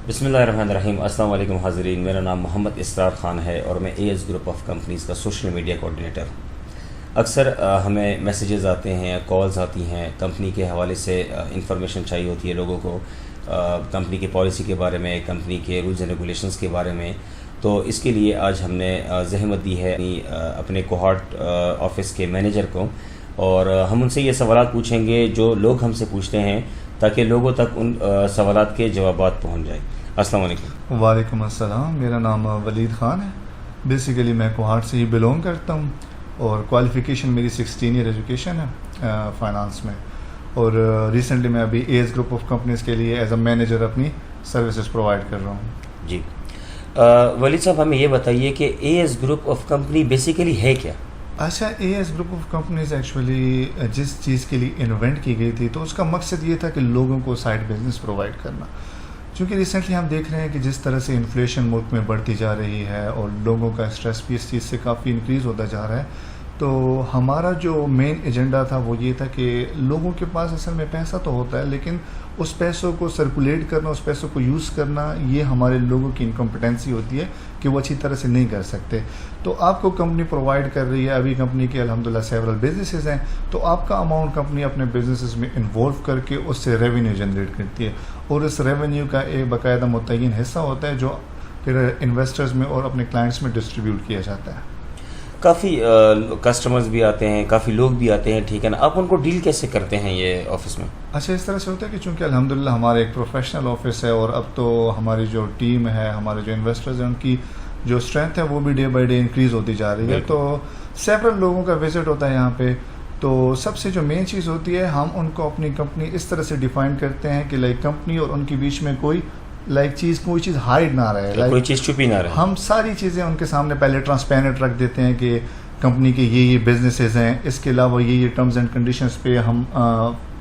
بسم اللہ الرحمن الرحیم. السلام علیکم حاضرین. میرا نام محمد اسرار خان ہے اور میں A S group of companies کا سوشل میڈیا کوآرڈینیٹر. اکثر ہمیں میسیجز آتے ہیں, کالز آتی ہیں, کمپنی کے حوالے سے انفارمیشن چاہیے ہوتی ہے لوگوں کو, کمپنی کی پالیسی کے بارے میں, کمپنی کے رولز اینڈ ریگولیشنز کے بارے میں. تو اس کے لیے آج ہم نے زحمت دی ہے اپنے کوہارٹ آفس کے مینیجر کو, اور ہم ان سے یہ سوالات پوچھیں گے جو لوگ ہم سے پوچھتے ہیں تاکہ لوگوں تک ان سوالات کے جوابات پہنچ جائیں. السلام علیکم. وعلیکم السلام. میرا نام ولید خان ہے. بیسیکلی میں کوہارٹ سے ہی بلونگ کرتا ہوں اور کوالیفیکیشن میری 16 ایئر ایجوکیشن ہے فائنانس میں, اور ریسنٹلی میں ابھی A S group of companies کے لیے ایز اے مینیجر اپنی سروسز پرووائڈ کر رہا ہوں. جی ولید صاحب, ہمیں یہ بتائیے کہ A S group of company basically ہے کیا؟ اچھا, A S group of companies actually جس چیز کے لیے انوینٹ کی گئی تھی تو اس کا مقصد یہ تھا کہ لوگوں کو سائڈ بزنس پرووائڈ کرنا. چونکہ ریسنٹلی ہم دیکھ رہے ہیں کہ جس طرح سے انفلیشن ملک میں بڑھتی جا رہی ہے اور لوگوں کا اسٹریس بھی اس چیز سے کافی انکریز ہوتا جا رہا ہے, تو ہمارا جو مین ایجنڈا تھا وہ یہ تھا کہ لوگوں کے پاس اصل میں پیسہ تو ہوتا ہے لیکن اس پیسوں کو سرکولیٹ کرنا, اس پیسوں کو یوز کرنا, یہ ہمارے لوگوں کی انکمپیٹنسی ہوتی ہے کہ وہ اچھی طرح سے نہیں کر سکتے. تو آپ کو کمپنی پرووائڈ کر رہی ہے, ابھی کمپنی کے الحمدللہ سیورل بزنسز ہیں, تو آپ کا اماؤنٹ کمپنی اپنے بزنسز میں انوالو کر کے اس سے ریونیو جنریٹ کرتی ہے, اور اس ریونیو کا ایک باقاعدہ متعین حصہ ہوتا ہے جو پھر انویسٹرز میں اور اپنے کلائنٹس میں ڈسٹریبیوٹ کیا جاتا ہے. کافی کسٹمرز بھی آتے ہیں, کافی لوگ بھی آتے ہیں, ٹھیک ہے نا, آپ ان کو ڈیل کیسے کرتے ہیں یہ آفس میں؟ اچھا, اس طرح سے ہوتا ہے کہ چونکہ الحمدللہ ہمارا ایک پروفیشنل آفس ہے اور اب تو ہماری جو ٹیم ہے, ہمارے جو انویسٹرز ہیں, ان کی جو اسٹرینتھ ہے وہ بھی ڈے بائی ڈے انکریز ہوتی جا رہی ہے. تو سیورل لوگوں کا وزٹ ہوتا ہے یہاں پہ. تو سب سے جو مین چیز ہوتی ہے, ہم ان کو اپنی کمپنی اس طرح سے ڈیفائن کرتے ہیں کہ لائک کمپنی اور ان کے بیچ میں کوئی کوئی چیز ہائڈ نہ رہے, کوئی چیز چھپی نہ رہے. ہم ساری چیزیں ان کے سامنے پہلے ٹرانسپیرنٹ رکھ دیتے ہیں کہ کمپنی کے یہ بزنسز ہیں, اس کے علاوہ یہ ٹرمز اینڈ کنڈیشنز پہ ہم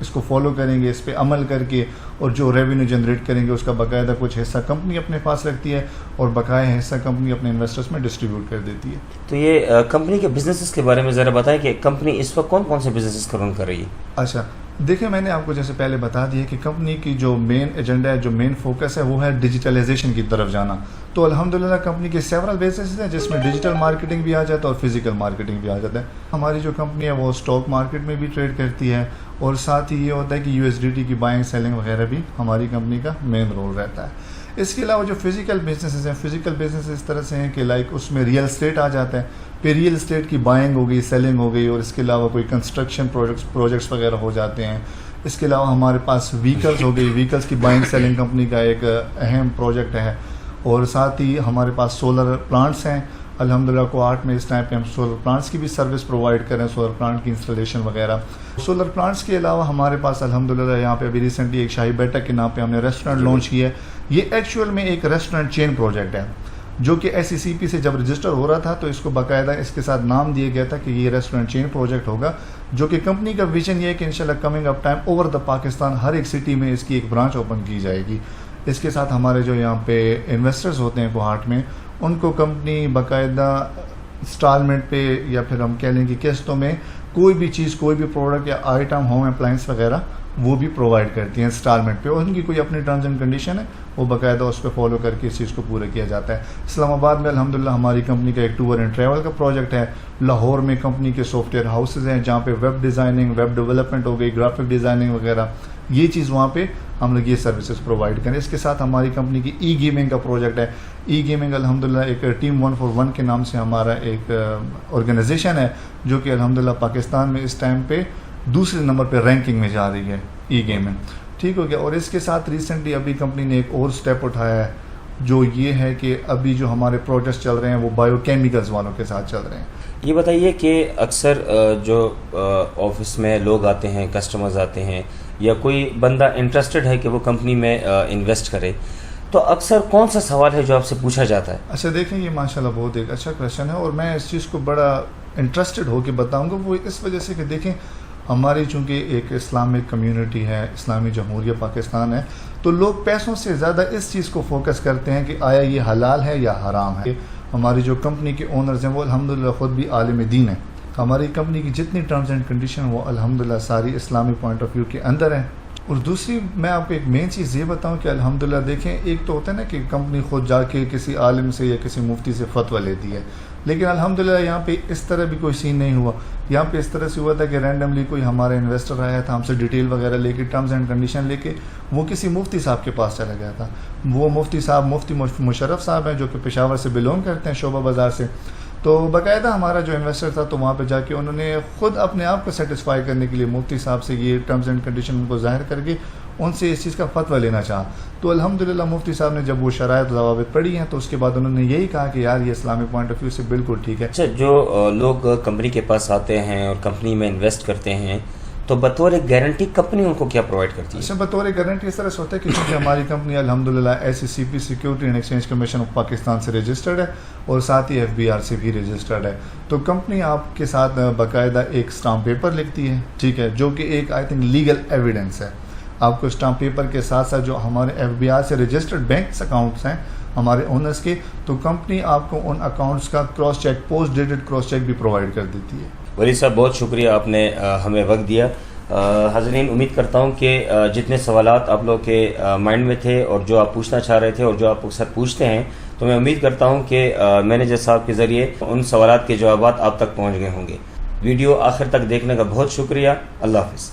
اس کو فالو کریں گے, اس پہ عمل کر کے, اور جو ریونیو جنریٹ کریں گے اس کا باقاعدہ کچھ حصہ کمپنی اپنے پاس رکھتی ہے اور بقایا حصہ کمپنی اپنے انویسٹرز میں ڈسٹریبیوٹ کر دیتی ہے. تو یہ کمپنی کے بزنسز کے بارے میں ذرا بتائیں کہ کمپنی اس وقت کون کون سے بزنسز کا رن کر رہی ہے؟ اچھا دیکھیں, میں نے آپ کو جیسے پہلے بتا دیا کہ کمپنی کی جو مین ایجنڈا ہے, جو مین فوکس ہے, وہ ہے ڈیجیٹلائزیشن کی طرف جانا. تو الحمدللہ کمپنی کے سیورل بیسز ہیں جس میں ڈیجیٹل مارکیٹنگ بھی آ جاتا ہے اور فزیکل مارکیٹنگ بھی آ جاتا ہے. ہماری جو کمپنی ہے وہ اسٹاک مارکیٹ میں بھی ٹریڈ کرتی ہے, اور ساتھ ہی یہ ہوتا ہے کہ یو ایس ڈی ٹی کی بائنگ سیلنگ وغیرہ بھی ہماری کمپنی کا مین رول رہتا ہے. اس کے علاوہ جو فزیکل بزنسز ہیں, فزیکل بزنس اس طرح سے ہیں کہ لائک اس میں ریئل اسٹیٹ آ جاتا ہے, پھر ریئل اسٹیٹ کی بائنگ ہو گئی, سیلنگ ہو گئی, اور اس کے علاوہ کوئی کنسٹرکشن پروجیکٹس وغیرہ ہو جاتے ہیں. اس کے علاوہ ہمارے پاس ویکلز ہو گئی, ویکلز کی بائنگ سیلنگ کمپنی کا ایک اہم پروجیکٹ ہے, اور ساتھ ہی ہمارے پاس سولر پلانٹس ہیں. الحمدللہ کوہارٹ میں اس ٹائم پہ ہم سولر پلانٹس کی بھی سروس پرووائڈ کریں, سولر پلانٹ کی انسٹالیشن وغیرہ. سولر پلانٹس کے علاوہ ہمارے پاس الحمدللہ یہاں پہ ابھی ریسنٹلی ایک شاہی بیٹھک کے نام پہ ہم نے ریسٹورینٹ لانچ کیا ہے. یہ ایکچوئل میں ایک ریسٹورینٹ چین پروجیکٹ ہے جو کہ ایس سی سی پی سے جب رجسٹر ہو رہا تھا تو اس کو باقاعدہ اس کے ساتھ نام دیا گیا تھا کہ یہ ریسٹورینٹ چین پروجیکٹ ہوگا, جو کہ کمپنی کا ویژن یہ ہے کہ انشاءاللہ coming up time over the Pakistan ہر ایک سٹی میں اس کی ایک برانچ اوپن کی جائے گی. اس کے ساتھ ہمارے جو یہاں پہ انویسٹرز ہوتے ہیں کوہارٹ میں, ان کو کمپنی باقاعدہ انسٹالمنٹ پہ یا پھر ہم کہہ لیں کہ قسطوں میں کوئی بھی چیز, کوئی بھی پروڈکٹ یا آئٹم, ہوم اپلائنس وغیرہ وہ بھی پرووائڈ کرتی ہیں انسٹالمنٹ پہ, اور ان کی کوئی اپنی ٹرمز اینڈ کنڈیشن ہے, وہ باقاعدہ اس پہ فالو کر کے اس چیز کو پورا کیا جاتا ہے. اسلام آباد میں الحمدللہ ہماری کمپنی کا ایک ٹور اینڈ ٹریول کا پروجیکٹ ہے. لاہور میں کمپنی کے سافٹ ویئر ہاؤسز ہیں جہاں پہ ویب ڈیزائننگ, ویب ڈیولپمنٹ ہو گئی, گرافک ڈیزائننگ وغیرہ, یہ چیز وہاں پہ ہم لوگ یہ سروسز پرووائڈ کریں. اس کے ساتھ ہماری کمپنی کی ای گیمنگ کا پروجیکٹ ہے. ای گیمنگ الحمدللہ ایک ٹیم 141 کے نام سے ہمارا ایک آرگنائزیشن ہے جو کہ الحمدللہ پاکستان میں اس ٹائم پہ دوسرے نمبر پہ رینکنگ میں جا رہی ہے ای گیمنگ. ٹھیک ہو گیا. اور اس کے ساتھ ریسنٹلی ابھی کمپنی نے ایک اور سٹیپ اٹھایا ہے جو یہ ہے کہ ابھی جو ہمارے پروجیکٹس چل رہے ہیں وہ بایو کیمیکلز والوں کے ساتھ چل رہے ہیں. یہ بتائیے کہ اکثر جو آفس میں لوگ آتے ہیں, کسٹمرز آتے ہیں, یا کوئی بندہ انٹرسٹڈ ہے کہ وہ کمپنی میں انویسٹ کرے, تو اکثر کون سا سوال ہے جو آپ سے پوچھا جاتا ہے؟ اچھا دیکھیں, یہ ماشاءاللہ بہت ایک اچھا کویشچن ہے اور میں اس چیز کو بڑا انٹرسٹڈ ہو کے بتاؤں گا. وہ اس وجہ سے کہ دیکھیں ہماری چونکہ ایک اسلامک کمیونٹی ہے, اسلامی جمہوریہ پاکستان ہے, تو لوگ پیسوں سے زیادہ اس چیز کو فوکس کرتے ہیں کہ آیا یہ حلال ہے یا حرام ہے. ہماری جو کمپنی کے اونرز ہیں وہ الحمدللہ خود بھی عالم دین ہیں. ہماری کمپنی کی جتنی ٹرمز اینڈ کنڈیشن وہ الحمدللہ ساری اسلامی پوائنٹ آف ویو کے اندر ہیں. اور دوسری میں آپ کو ایک مین چیز یہ بتاؤں کہ الحمدللہ دیکھیں، ایک تو ہوتا ہے نا کہ کمپنی خود جا کے کسی عالم سے یا کسی مفتی سے فتویٰ لیتی ہے، لیکن الحمدللہ یہاں پہ اس طرح بھی کوئی سین نہیں ہوا. یہاں پہ اس طرح سے ہوا تھا کہ رینڈملی کوئی ہمارا انویسٹر آیا تھا، ہم سے ڈیٹیل وغیرہ لے کے، ٹرمز اینڈ کنڈیشن لے کے، وہ کسی مفتی صاحب کے پاس چلا گیا تھا. وہ مفتی صاحب مفتی مشرف صاحب ہیں، جو کہ پشاور سے بلونگ کرتے ہیں، شعبہ بازار سے. تو باقاعدہ ہمارا جو انویسٹر تھا تو وہاں پہ جا کے انہوں نے خود اپنے آپ کو سیٹسفائی کرنے کے لیے مفتی صاحب سے یہ ٹرمز اینڈ کنڈیشن ان کو ظاہر کر کے ان سے اس چیز کا فتویٰ لینا چاہا. تو الحمدللہ مفتی صاحب نے جب وہ شرائط ضوابط پڑھی ہیں تو اس کے بعد انہوں نے یہی کہا کہ یار یہ اسلامک پوائنٹ آف ویو سے بالکل ٹھیک ہے. اچھا، جو لوگ کمپنی کے پاس آتے ہیں اور کمپنی میں انویسٹ کرتے ہیں تو بطور گارنٹی کمپنی ان کو کیا پرووائڈ کرتی ہے؟ اچھا، بطور گارنٹی اس طرح سے ہوتا ہے کہ چونکہ ہماری کمپنی الحمدللہ SECP security and exchange commission of Pakistan سے رجسٹرڈ ہے اور ساتھ ہی FBR سے بھی رجسٹرڈ ہے. تو کمپنی آپ کے ساتھ باقاعدہ ایک اسٹامپ پیپر لکھتی ہے، ٹھیک ہے، جو کہ ایک آئی تھنک لیگل ایویڈنس ہے. آپ کو اسٹامپ پیپر کے ساتھ ساتھ جو ہمارے FBR سے رجسٹرڈ بینک اکاؤنٹس ہیں ہمارے اونرس کے، تو کمپنی آپ کو ان اکاؤنٹس کا cross check, post dated cross check بھی پرووائڈ کر دیتی ہے. ولی صاحب بہت شکریہ، آپ نے ہمیں وقت دیا. حاضرین، امید کرتا ہوں کہ جتنے سوالات آپ لوگ کے مائنڈ میں تھے اور جو آپ پوچھنا چاہ رہے تھے اور جو آپ اکثر پوچھتے ہیں، تو میں امید کرتا ہوں کہ مینیجر صاحب کے ذریعے ان سوالات کے جوابات آپ تک پہنچ گئے ہوں گے. ویڈیو آخر تک دیکھنے کا بہت شکریہ. اللہ حافظ.